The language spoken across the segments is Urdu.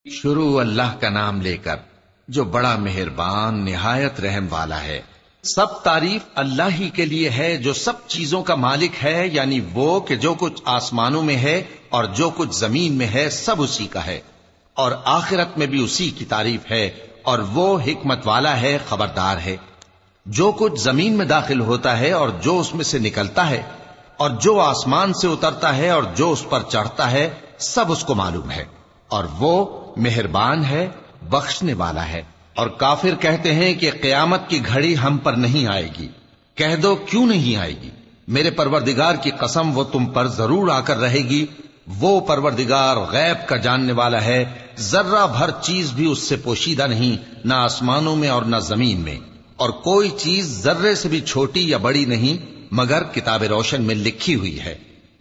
شروع اللہ کا نام لے کر جو بڑا مہربان نہایت رحم والا ہے۔ سب تعریف اللہ ہی کے لیے ہے جو سب چیزوں کا مالک ہے، یعنی وہ کہ جو کچھ آسمانوں میں ہے اور جو کچھ زمین میں ہے سب اسی کا ہے، اور آخرت میں بھی اسی کی تعریف ہے، اور وہ حکمت والا ہے، خبردار ہے۔ جو کچھ زمین میں داخل ہوتا ہے اور جو اس میں سے نکلتا ہے، اور جو آسمان سے اترتا ہے اور جو اس پر چڑھتا ہے، سب اس کو معلوم ہے، اور وہ مہربان ہے، بخشنے والا ہے۔ اور کافر کہتے ہیں کہ قیامت کی گھڑی ہم پر نہیں آئے گی۔ کہہ دو کیوں نہیں آئے گی؟ میرے پروردگار کی قسم وہ تم پر ضرور آ کر رہے گی۔ وہ پروردگار غیب کا جاننے والا ہے، ذرہ بھر چیز بھی اس سے پوشیدہ نہیں، نہ آسمانوں میں اور نہ زمین میں، اور کوئی چیز ذرے سے بھی چھوٹی یا بڑی نہیں مگر کتاب روشن میں لکھی ہوئی ہے،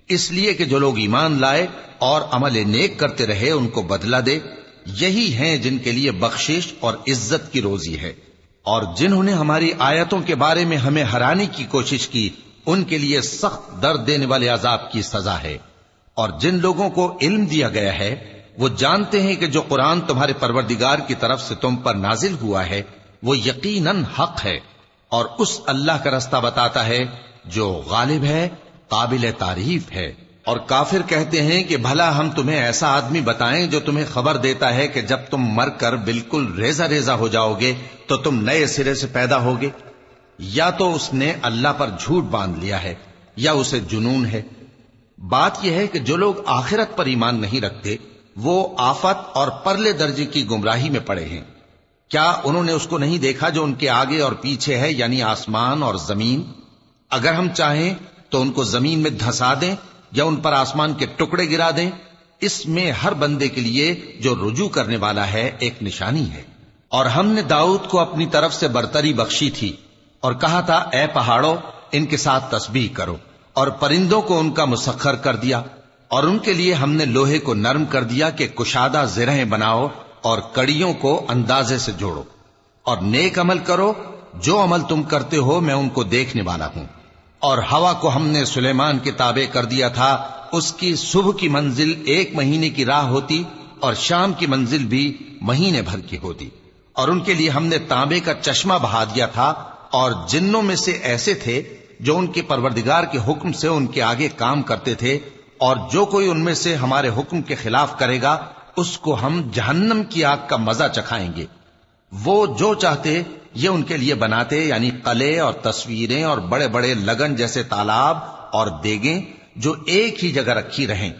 اس لیے کہ جو لوگ ایمان لائے اور عمل نیک کرتے رہے ان کو بدلہ دے۔ یہی ہیں جن کے لیے بخشش اور عزت کی روزی ہے، اور جنہوں نے ہماری آیتوں کے بارے میں ہمیں ہرانے کی کوشش کی ان کے لیے سخت درد دینے والے عذاب کی سزا ہے۔ اور جن لوگوں کو علم دیا گیا ہے وہ جانتے ہیں کہ جو قرآن تمہارے پروردگار کی طرف سے تم پر نازل ہوا ہے وہ یقیناً حق ہے، اور اس اللہ کا رستہ بتاتا ہے جو غالب ہے، قابل تعریف ہے۔ اور کافر کہتے ہیں کہ بھلا ہم تمہیں ایسا آدمی بتائیں جو تمہیں خبر دیتا ہے کہ جب تم مر کر بالکل ریزہ ریزہ ہو جاؤ گے تو تم نئے سرے سے پیدا ہوگے؟ یا تو اس نے اللہ پر جھوٹ باندھ لیا ہے یا اسے جنون ہے۔ بات یہ ہے کہ جو لوگ آخرت پر ایمان نہیں رکھتے وہ آفت اور پرلے درجے کی گمراہی میں پڑے ہیں۔ کیا انہوں نے اس کو نہیں دیکھا جو ان کے آگے اور پیچھے ہے، یعنی آسمان اور زمین؟ اگر ہم چاہیں تو ان کو زمین میں دھسا دیں یا ان پر آسمان کے ٹکڑے گرا دیں، اس میں ہر بندے کے لیے جو رجوع کرنے والا ہے ایک نشانی ہے۔ اور ہم نے داؤد کو اپنی طرف سے برتری بخشی تھی اور کہا تھا اے پہاڑوں ان کے ساتھ تسبیح کرو، اور پرندوں کو ان کا مسخر کر دیا، اور ان کے لیے ہم نے لوہے کو نرم کر دیا کہ کشادہ زرہیں بناؤ اور کڑیوں کو اندازے سے جوڑو، اور نیک عمل کرو، جو عمل تم کرتے ہو میں ان کو دیکھنے والا ہوں۔ اور ہوا کو ہم نے سلیمان کے تابع کر دیا تھا، اس کی صبح کی منزل 1 مہینے کی راہ ہوتی اور شام کی منزل بھی مہینے بھر کی ہوتی۔ اور ان کے لیے ہم نے تانبے کا چشمہ بہا دیا تھا، اور جنوں میں سے ایسے تھے جو ان کے پروردگار کے حکم سے ان کے آگے کام کرتے تھے، اور جو کوئی ان میں سے ہمارے حکم کے خلاف کرے گا اس کو ہم جہنم کی آگ کا مزہ چکھائیں گے۔ وہ جو چاہتے یہ ان کے لیے بناتے، یعنی قلعے اور تصویریں اور بڑے بڑے لگن جیسے تالاب اور دیگیں جو ایک ہی جگہ رکھی رہیں۔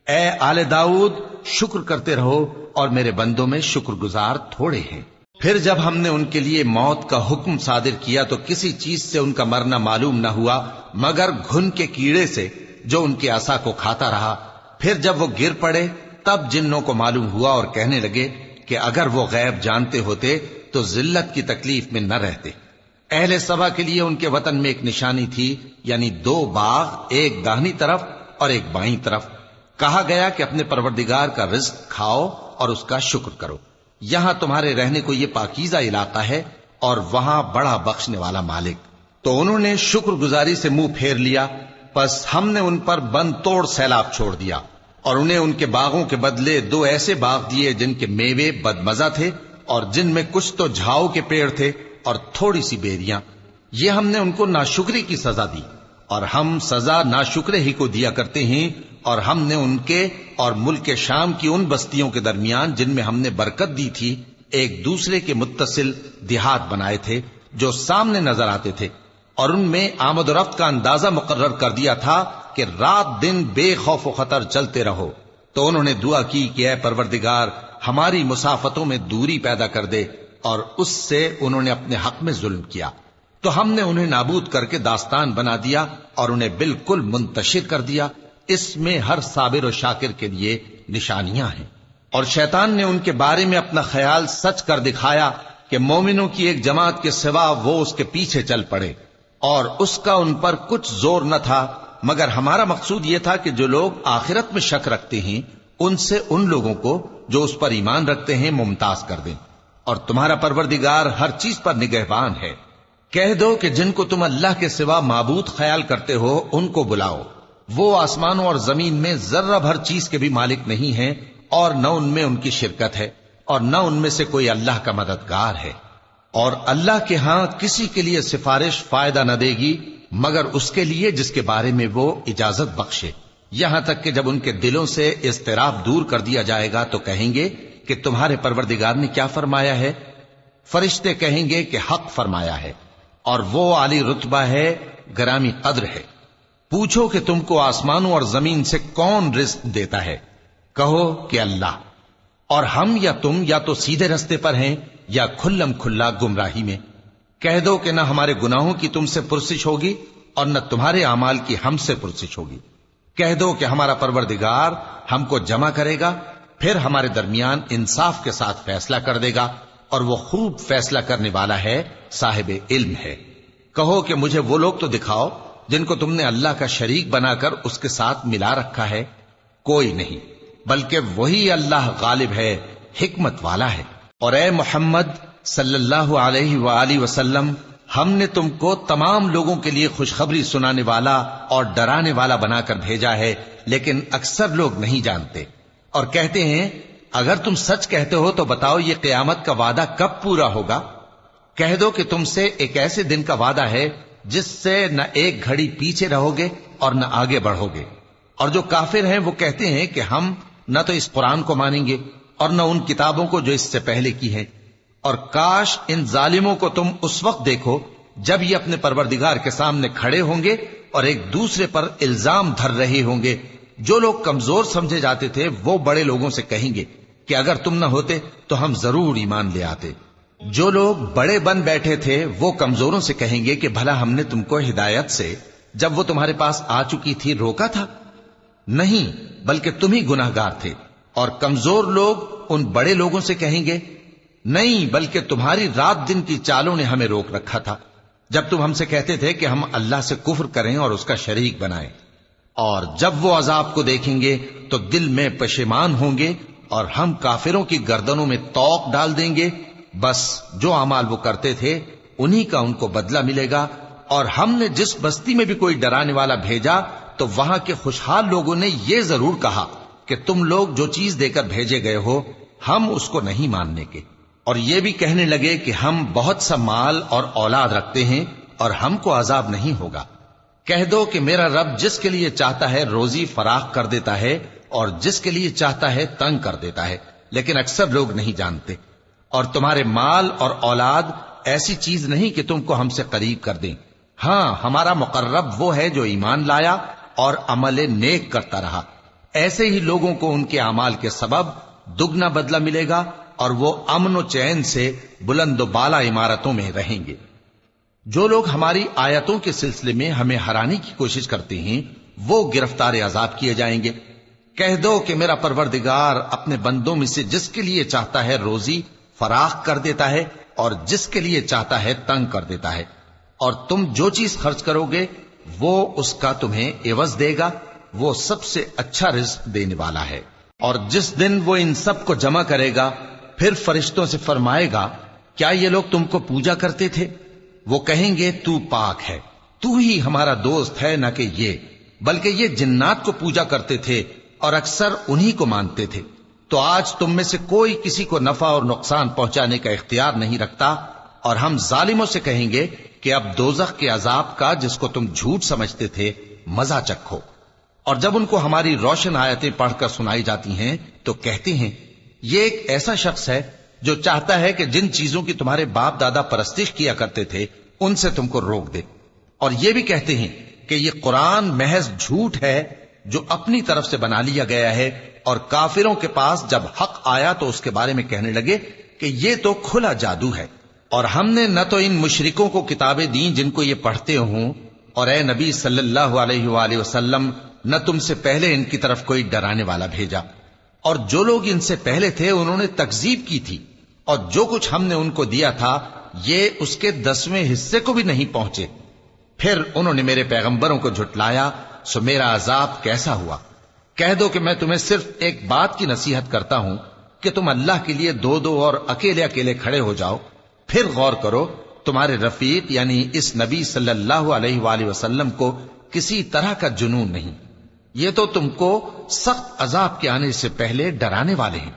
اے آل داؤد شکر کرتے رہو، اور میرے بندوں میں شکر گزار تھوڑے ہیں۔ پھر جب ہم نے ان کے لیے موت کا حکم صادر کیا تو کسی چیز سے ان کا مرنا معلوم نہ ہوا مگر گھن کے کیڑے سے جو ان کے عصا کو کھاتا رہا۔ پھر جب وہ گر پڑے تب جنوں کو معلوم ہوا اور کہنے لگے کہ اگر وہ غیب جانتے ہوتے تو ذلت کی تکلیف میں نہ رہتے۔ اہل سبا کے لیے ان کے وطن میں ایک نشانی تھی، یعنی 2 باغ، ایک داہنی طرف اور ایک بائیں طرف۔ کہا گیا کہ اپنے پروردگار کا رزق کھاؤ اور اس کا شکر کرو، یہاں تمہارے رہنے کو یہ پاکیزہ علاقہ ہے اور وہاں بڑا بخشنے والا مالک۔ تو انہوں نے شکر گزاری سے منہ پھیر لیا، پس ہم نے ان پر بند توڑ سیلاب چھوڑ دیا، اور انہیں ان کے باغوں کے بدلے 2 ایسے باغ دیے جن کے میوے بدمزہ تھے اور جن میں کچھ تو جھاؤ کے پیڑ تھے اور تھوڑی سی بیریاں۔ یہ ہم نے ان کو ناشکری کی سزا دی، اور ہم سزا ناشکرے ہی کو دیا کرتے ہیں۔ اور ہم نے ان کے اور ملک شام کی ان بستیوں کے درمیان جن میں ہم نے برکت دی تھی ایک دوسرے کے متصل دیہات بنائے تھے جو سامنے نظر آتے تھے، اور ان میں آمد و رفت کا اندازہ مقرر کر دیا تھا کہ رات دن بے خوف و خطر چلتے رہو۔ تو انہوں نے دعا کی کہ اے پروردگار ہماری مسافتوں میں دوری پیدا کر دے، اور اس سے انہوں نے اپنے حق میں ظلم کیا، تو ہم نے انہیں نابود کر کے داستان بنا دیا اور انہیں بالکل منتشر کر دیا۔ اس میں ہر صابر و شاکر کے لیے نشانیاں ہیں۔ اور شیطان نے ان کے بارے میں اپنا خیال سچ کر دکھایا کہ مومنوں کی ایک جماعت کے سوا وہ اس کے پیچھے چل پڑے، اور اس کا ان پر کچھ زور نہ تھا، مگر ہمارا مقصود یہ تھا کہ جو لوگ آخرت میں شک رکھتے ہیں ان سے ان لوگوں کو جو اس پر ایمان رکھتے ہیں ممتاز کر دیں، اور تمہارا پروردگار ہر چیز پر نگہبان ہے۔ کہہ دو کہ جن کو تم اللہ کے سوا معبود خیال کرتے ہو ان کو بلاؤ، وہ آسمانوں اور زمین میں ذرہ بھر چیز کے بھی مالک نہیں ہیں، اور نہ ان میں ان کی شرکت ہے، اور نہ ان میں سے کوئی اللہ کا مددگار ہے، اور اللہ کے ہاں کسی کے لیے سفارش فائدہ نہ دے گی مگر اس کے لیے جس کے بارے میں وہ اجازت بخشے، یہاں تک کہ جب ان کے دلوں سے اضطراب دور کر دیا جائے گا تو کہیں گے کہ تمہارے پروردگار نے کیا فرمایا ہے؟ فرشتے کہیں گے کہ حق فرمایا ہے، اور وہ عالی رتبہ ہے، گرامی قدر ہے۔ پوچھو کہ تم کو آسمانوں اور زمین سے کون رزق دیتا ہے؟ کہو کہ اللہ، اور ہم یا تم یا تو سیدھے رستے پر ہیں یا کھلم کھلا گمراہی میں۔ کہہ دو کہ نہ ہمارے گناہوں کی تم سے پرسش ہوگی اور نہ تمہارے اعمال کی ہم سے پرسش ہوگی۔ کہہ دو کہ ہمارا پروردگار ہم کو جمع کرے گا، پھر ہمارے درمیان انصاف کے ساتھ فیصلہ کر دے گا، اور وہ خوب فیصلہ کرنے والا ہے، صاحب علم ہے۔ کہو کہ مجھے وہ لوگ تو دکھاؤ جن کو تم نے اللہ کا شریک بنا کر اس کے ساتھ ملا رکھا ہے۔ کوئی نہیں، بلکہ وہی اللہ غالب ہے، حکمت والا ہے۔ اور اے محمد صلی اللہ علیہ وآلہ وسلم، ہم نے تم کو تمام لوگوں کے لیے خوشخبری سنانے والا اور ڈرانے والا بنا کر بھیجا ہے، لیکن اکثر لوگ نہیں جانتے، اور کہتے ہیں اگر تم سچ کہتے ہو تو بتاؤ یہ قیامت کا وعدہ کب پورا ہوگا؟ کہہ دو کہ تم سے ایک ایسے دن کا وعدہ ہے جس سے نہ ایک گھڑی پیچھے رہو گے اور نہ آگے بڑھو گے۔ اور جو کافر ہیں وہ کہتے ہیں کہ ہم نہ تو اس قرآن کو مانیں گے اور نہ ان کتابوں کو جو اس سے پہلے کی ہیں، اور کاش ان ظالموں کو تم اس وقت دیکھو جب یہ اپنے پروردگار کے سامنے کھڑے ہوں گے اور ایک دوسرے پر الزام دھر رہے ہوں گے۔ جو لوگ کمزور سمجھے جاتے تھے وہ بڑے لوگوں سے کہیں گے کہ اگر تم نہ ہوتے تو ہم ضرور ایمان لے آتے۔ جو لوگ بڑے بن بیٹھے تھے وہ کمزوروں سے کہیں گے کہ بھلا ہم نے تم کو ہدایت سے جب وہ تمہارے پاس آ چکی تھی روکا تھا؟ نہیں، بلکہ تم ہی گناہگار تھے۔ اور کمزور لوگ ان بڑے لوگوں سے کہیں گے نہیں، بلکہ تمہاری رات دن کی چالوں نے ہمیں روک رکھا تھا جب تم ہم سے کہتے تھے کہ ہم اللہ سے کفر کریں اور اس کا شریک بنائیں۔ اور جب وہ عذاب کو دیکھیں گے تو دل میں پشیمان ہوں گے، اور ہم کافروں کی گردنوں میں طوق ڈال دیں گے۔ بس جو اعمال وہ کرتے تھے انہی کا ان کو بدلہ ملے گا۔ اور ہم نے جس بستی میں بھی کوئی ڈرانے والا بھیجا تو وہاں کے خوشحال لوگوں نے یہ ضرور کہا کہ تم لوگ جو چیز دے کر بھیجے گئے ہو ہم اس کو نہیں ماننے کے، اور یہ بھی کہنے لگے کہ ہم بہت سا مال اور اولاد رکھتے ہیں اور ہم کو عذاب نہیں ہوگا۔ کہہ دو کہ میرا رب جس کے لیے چاہتا ہے روزی فراخ کر دیتا ہے اور جس کے لیے چاہتا ہے تنگ کر دیتا ہے، لیکن اکثر لوگ نہیں جانتے۔ اور تمہارے مال اور اولاد ایسی چیز نہیں کہ تم کو ہم سے قریب کر دیں۔ ہاں، ہمارا مقرب وہ ہے جو ایمان لایا اور عمل نیک کرتا رہا۔ ایسے ہی لوگوں کو ان کے اعمال کے سبب دگنا بدلہ ملے گا، اور وہ امن و چین سے بلند و بالا عمارتوں میں رہیں گے۔ جو لوگ ہماری آیتوں کے سلسلے میں ہمیں ہرانے کی کوشش کرتے ہیں وہ گرفتار عذاب کیے جائیں گے۔ کہہ دو کہ میرا پروردگار اپنے بندوں میں سے جس کے لیے چاہتا ہے روزی فراخ کر دیتا ہے اور جس کے لیے چاہتا ہے تنگ کر دیتا ہے، اور تم جو چیز خرچ کرو گے وہ اس کا تمہیں عوض دے گا، وہ سب سے اچھا رزق دینے والا ہے۔ اور جس دن وہ ان سب کو جمع کرے گا پھر فرشتوں سے فرمائے گا کیا یہ لوگ تم کو پوجا کرتے تھے؟ وہ کہیں گے تو پاک ہے، تو ہی ہمارا دوست ہے، نہ کہ یہ، بلکہ یہ جنات کو پوجا کرتے تھے اور اکثر انہی کو مانتے تھے۔ تو آج تم میں سے کوئی کسی کو نفع اور نقصان پہنچانے کا اختیار نہیں رکھتا، اور ہم ظالموں سے کہیں گے کہ اب دوزخ کے عذاب کا جس کو تم جھوٹ سمجھتے تھے مزہ چکھو۔ اور جب ان کو ہماری روشن آیتیں پڑھ کر سنائی جاتی ہیں تو کہتے ہیں یہ ایک ایسا شخص ہے جو چاہتا ہے کہ جن چیزوں کی تمہارے باپ دادا پرستش کیا کرتے تھے ان سے تم کو روک دے۔ اور یہ بھی کہتے ہیں کہ یہ قرآن محض جھوٹ ہے جو اپنی طرف سے بنا لیا گیا ہے، اور کافروں کے پاس جب حق آیا تو اس کے بارے میں کہنے لگے کہ یہ تو کھلا جادو ہے۔ اور ہم نے نہ تو ان مشرکوں کو کتابیں دیں جن کو یہ پڑھتے ہوں، اور اے نبی صلی اللہ علیہ وآلہ وسلم نہ تم سے پہلے ان کی طرف کوئی ڈرانے والا بھیجا، اور جو لوگ ان سے پہلے تھے انہوں نے تکذیب کی تھی، اور جو کچھ ہم نے ان کو دیا تھا یہ اس کے 10ویں حصے کو بھی نہیں پہنچے۔ پھر انہوں نے میرے پیغمبروں کو جھٹلایا، سو میرا عذاب کیسا ہوا۔ کہہ دو کہ میں تمہیں صرف ایک بات کی نصیحت کرتا ہوں کہ تم اللہ کے لیے دو دو اور اکیلے اکیلے کھڑے ہو جاؤ، پھر غور کرو تمہارے رفیق یعنی اس نبی صلی اللہ علیہ وآلہ وسلم کو کسی طرح کا جنون نہیں۔ یہ تو تم کو سخت عذاب کے آنے سے پہلے ڈرانے والے ہیں۔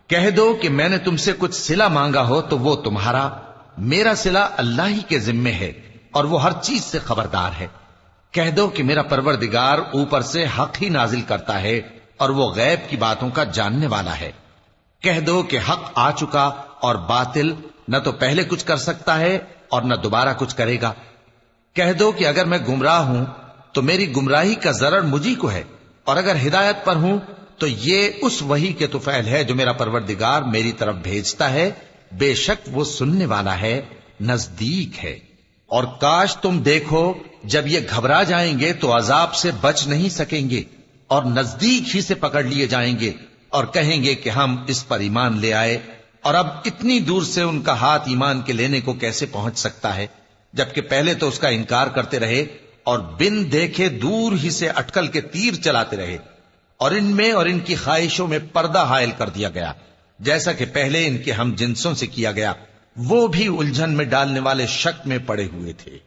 کہہ دو کہ میں نے تم سے کچھ صلہ مانگا ہو تو وہ تمہارا، میرا صلہ اللہ ہی کے ذمے ہے اور وہ ہر چیز سے خبردار ہے۔ کہہ دو کہ میرا پروردگار اوپر سے حق ہی نازل کرتا ہے اور وہ غیب کی باتوں کا جاننے والا ہے۔ کہہ دو کہ حق آ چکا اور باطل نہ تو پہلے کچھ کر سکتا ہے اور نہ دوبارہ کچھ کرے گا۔ کہہ دو کہ اگر میں گمراہ ہوں تو میری گمراہی کا ضرر مجھی کو ہے، اور اگر ہدایت پر ہوں تو یہ اس وحی کے طفیل ہے جو میرا پروردگار میری طرف بھیجتا ہے، بے شک وہ سننے والا ہے، نزدیک ہے۔ اور کاش تم دیکھو جب یہ گھبرا جائیں گے تو عذاب سے بچ نہیں سکیں گے اور نزدیک ہی سے پکڑ لیے جائیں گے اور کہیں گے کہ ہم اس پر ایمان لے آئے، اور اب اتنی دور سے ان کا ہاتھ ایمان کے لینے کو کیسے پہنچ سکتا ہے، جبکہ پہلے تو اس کا انکار کرتے رہے اور بن دیکھے دور ہی سے اٹکل کے تیر چلاتے رہے، اور ان میں اور ان کی خواہشوں میں پردہ حائل کر دیا گیا، جیسا کہ پہلے ان کے ہم جنسوں سے کیا گیا، وہ بھی الجھن میں ڈالنے والے شک میں پڑے ہوئے تھے۔